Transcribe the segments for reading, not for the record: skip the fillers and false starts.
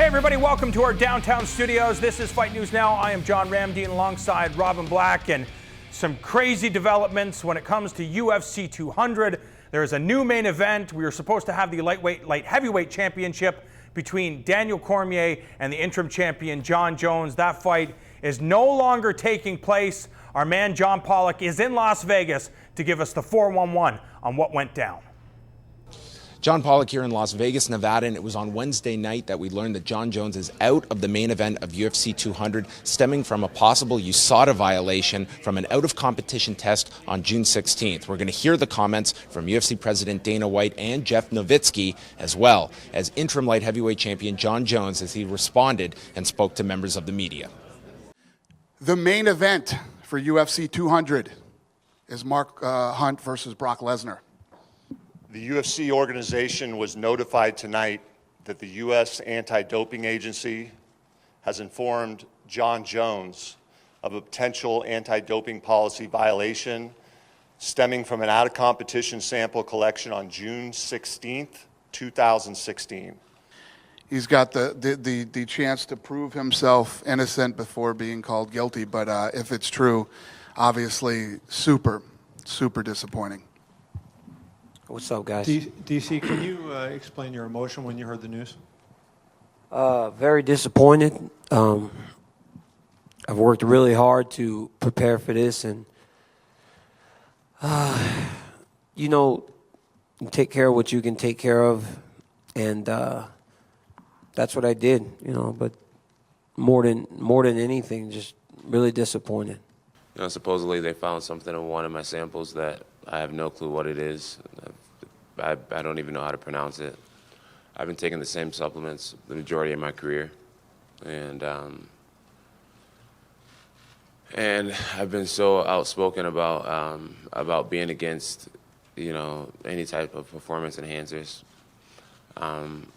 everybody, welcome to our downtown studios. This is Fight News Now. I am John Ramdeen alongside Robin Black, and some crazy developments when it comes to UFC 200. There is a new main event. We were supposed to have the light heavyweight championship between Daniel Cormier and the interim champion Jon Jones. That fight is no longer taking place. Our man John Pollock is in Las Vegas to give us the 411 on what went down. John Pollock here in Las Vegas, Nevada, and it was on Wednesday night that we learned that Jon Jones is out of the main event of UFC 200, stemming from a possible USADA violation from an out-of-competition test on June 16th. We're going to hear the comments from UFC President Dana White and Jeff Nowitzki, as well as interim light heavyweight champion Jon Jones, as he responded and spoke to members of the media. The main event for UFC 200 is Mark Hunt versus Brock Lesnar. The UFC organization was notified tonight that the U.S. Anti-Doping Agency has informed Jon Jones of a potential anti-doping policy violation stemming from an out-of-competition sample collection on June 16th, 2016. He's got the chance to prove himself innocent before being called guilty, but if it's true, obviously super disappointing. What's up, guys? DC, can you explain your emotion when you heard the news? Very disappointed. I've worked really hard to prepare for this, and you take care of what you can take care of, and that's what I did. But more than anything, just really disappointed. Supposedly they found something in one of my samples that I have no clue what it is. I don't even know how to pronounce it. I've been taking the same supplements the majority of my career, and I've been so outspoken about being against any type of performance enhancers. I'm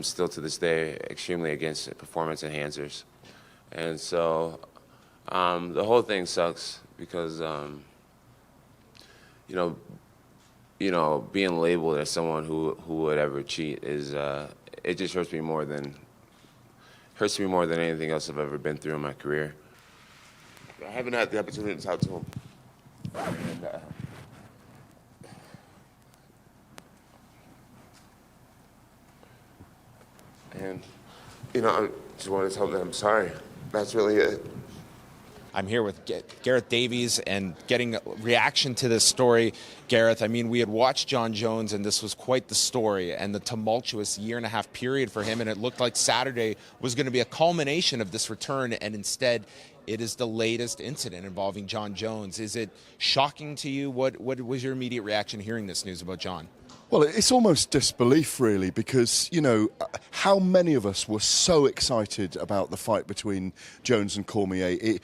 still to this day extremely against performance enhancers, and so the whole thing sucks because being labeled as someone who would ever cheat is it just hurts me more than anything else I've ever been through in my career. I haven't had the opportunity to talk to him. And I just wanted to tell them I'm sorry. That's really it. I'm here with Gareth Davies and getting a reaction to this story. Gareth, I mean, we had watched Jon Jones, and this was quite the story and the tumultuous year-and-a-half period for him, and it looked like Saturday was going to be a culmination of this return, and instead it is the latest incident involving Jon Jones. Is it shocking to you? What was your immediate reaction hearing this news about Jon? Well, it's almost disbelief, really, because, how many of us were so excited about the fight between Jones and Cormier?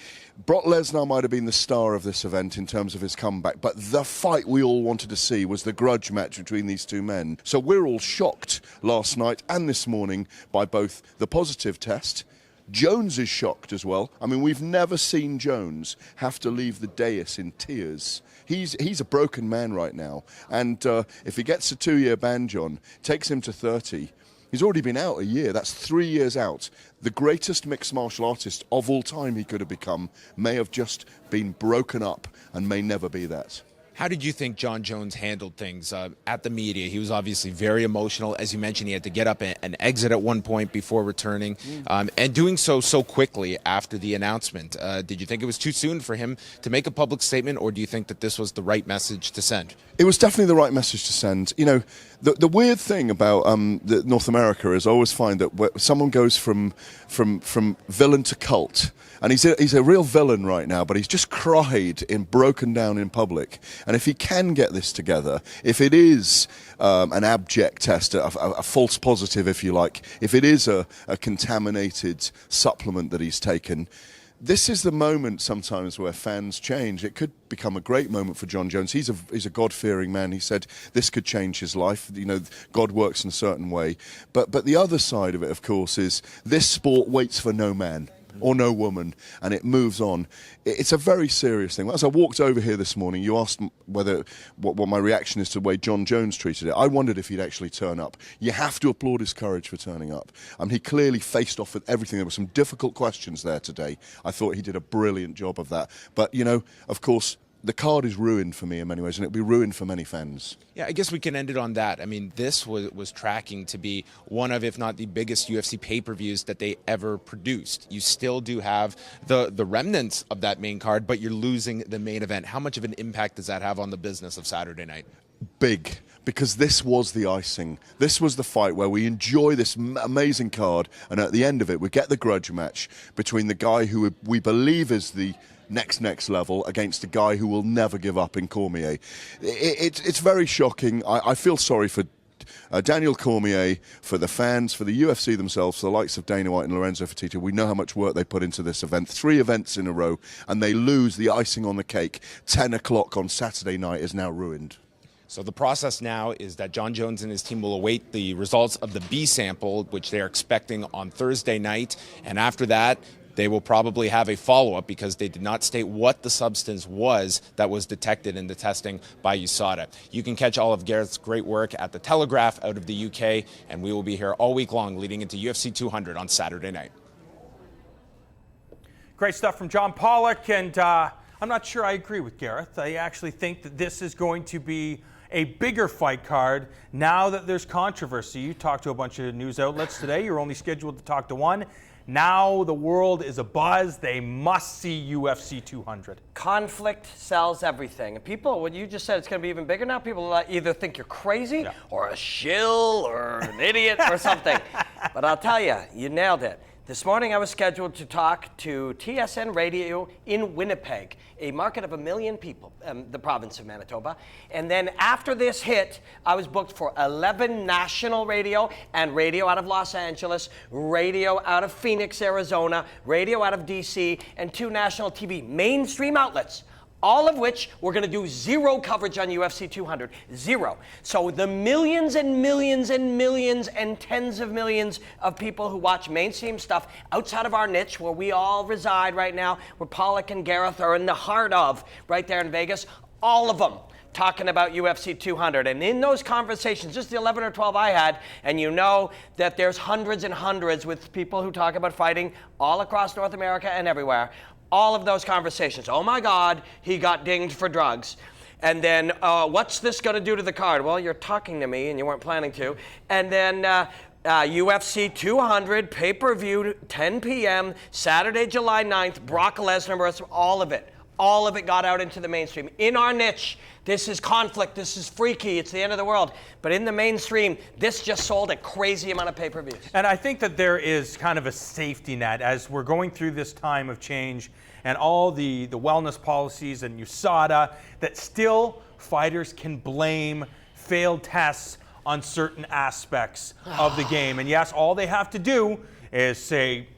Brock Lesnar might have been the star of this event in terms of his comeback, but the fight we all wanted to see was the grudge match between these two men. So we're all shocked last night and this morning by both the positive test. Jones is shocked as well. I mean, we've never seen Jones have to leave the dais in tears. He's a broken man right now. And if he gets a 2-year ban, John, takes him to 30, he's already been out a year. That's 3 years out. The greatest mixed martial artist of all time he could have become may have just been broken up and may never be that. How did you think Jon Jones handled things at the media? He was obviously very emotional. As you mentioned, he had to get up and exit at one point before returning, and doing so quickly after the announcement. Did you think it was too soon for him to make a public statement, or do you think that this was the right message to send? It was definitely the right message to send. The weird thing about North America is I always find that someone goes from villain to cult, and he's a real villain right now, but he's just cried and broken down in public. And if he can get this together, if it is an abject test, a false positive, if you like, if it is a contaminated supplement that he's taken, this is the moment sometimes where fans change. It could become a great moment for Jon Jones. He's a God-fearing man. He said this could change his life. God works in a certain way. But the other side of it, of course, is this sport waits for no man. or no woman, and it moves on. It's a very serious thing. As I walked over here this morning, you asked what my reaction is to the way John Jones treated it. I wondered if he'd actually turn up. You have to applaud his courage for turning up. He clearly faced off with everything. There were some difficult questions there today. I thought he did a brilliant job of that. But, of course, the card is ruined for me in many ways, and it'll be ruined for many fans. Yeah, I guess we can end it on that. This was tracking to be one of, if not the biggest UFC pay-per-views that they ever produced. You still do have the remnants of that main card, but you're losing the main event. How much of an impact does that have on the business of Saturday night? Big, because this was the icing. This was the fight where we enjoy this amazing card, and at the end of it, we get the grudge match between the guy who we believe is the next level against a guy who will never give up in Cormier. It's very shocking. I feel sorry for Daniel Cormier, for the fans, for the UFC themselves, for the likes of Dana White and Lorenzo Fertitta. We know how much work they put into this event. 3 events in a row, and they lose the icing on the cake. 10 o'clock on Saturday night is now ruined. So the process now is that John Jones and his team will await the results of the B sample, which they are expecting on Thursday night. And after that, they will probably have a follow-up because they did not state what the substance was that was detected in the testing by USADA. You can catch all of Gareth's great work at The Telegraph out of the UK, and we will be here all week long leading into UFC 200 on Saturday night. Great stuff from John Pollock, and I'm not sure I agree with Gareth. I actually think that this is going to be a bigger fight card now that there's controversy. You talked to a bunch of news outlets today. You're only scheduled to talk to one. Now the world is abuzz. They must see UFC 200. Conflict sells everything. And people, when you just said it's going to be even bigger now, people either think you're crazy or a shill or an idiot or something. But I'll tell you, you nailed it. This morning I was scheduled to talk to TSN Radio in Winnipeg, a market of 1 million people, the province of Manitoba. And then after this hit, I was booked for 11 national radio and radio out of Los Angeles, radio out of Phoenix, Arizona, radio out of DC, and 2 national TV mainstream outlets. All of which we're going to do 0 coverage on UFC 200. 0. So the millions and millions and millions and tens of millions of people who watch mainstream stuff outside of our niche, where we all reside right now, where Pollock and Gareth are in the heart of, right there in Vegas, all of them talking about UFC 200. And in those conversations, just the 11 or 12 I had, and you know that there's hundreds and hundreds with people who talk about fighting all across North America and everywhere. All of those conversations. Oh my God, he got dinged for drugs. And then, what's this going to do to the card? Well, you're talking to me and you weren't planning to. And then UFC 200, pay-per-view, 10 p.m., Saturday, July 9th, Brock Lesnar versus all of it. All of it got out into the mainstream. In our niche, this is conflict, this is freaky, it's the end of the world. But in the mainstream, this just sold a crazy amount of pay-per-views. And I think that there is kind of a safety net as we're going through this time of change and all the wellness policies and USADA, that still fighters can blame failed tests on certain aspects of the game. And yes, all they have to do is say,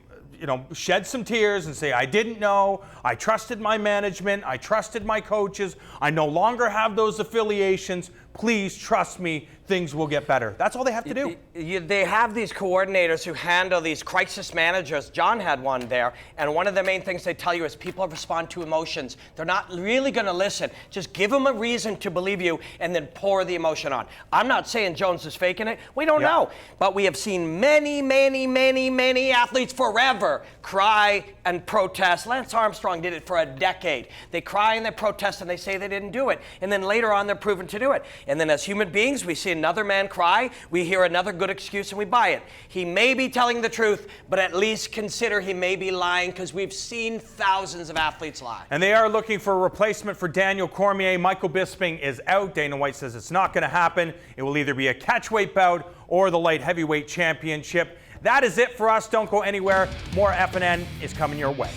shed some tears and say, I didn't know, I trusted my management, I trusted my coaches, I no longer have those affiliations, please trust me, things will get better. That's all they have to do. They have these coordinators who handle these crisis managers. John had one there, and one of the main things they tell you is people respond to emotions. They're not really going to listen. Just give them a reason to believe you and then pour the emotion on. I'm not saying Jones is faking it. We don't know. But we have seen many, many, many, many athletes forever cry and protest. Lance Armstrong did it for a decade. They cry and they protest and they say they didn't do it. And then later on, they're proven to do it. And then as human beings, we see another man cry, we hear another good excuse, and we buy it. He may be telling the truth, but at least consider he may be lying, because we've seen thousands of athletes lie. And they are looking for a replacement for Daniel Cormier. Michael Bisping is out. Dana White says it's not going to happen. It will either be a catchweight bout or the light heavyweight championship. That is it for us. Don't go anywhere. More FNN is coming your way.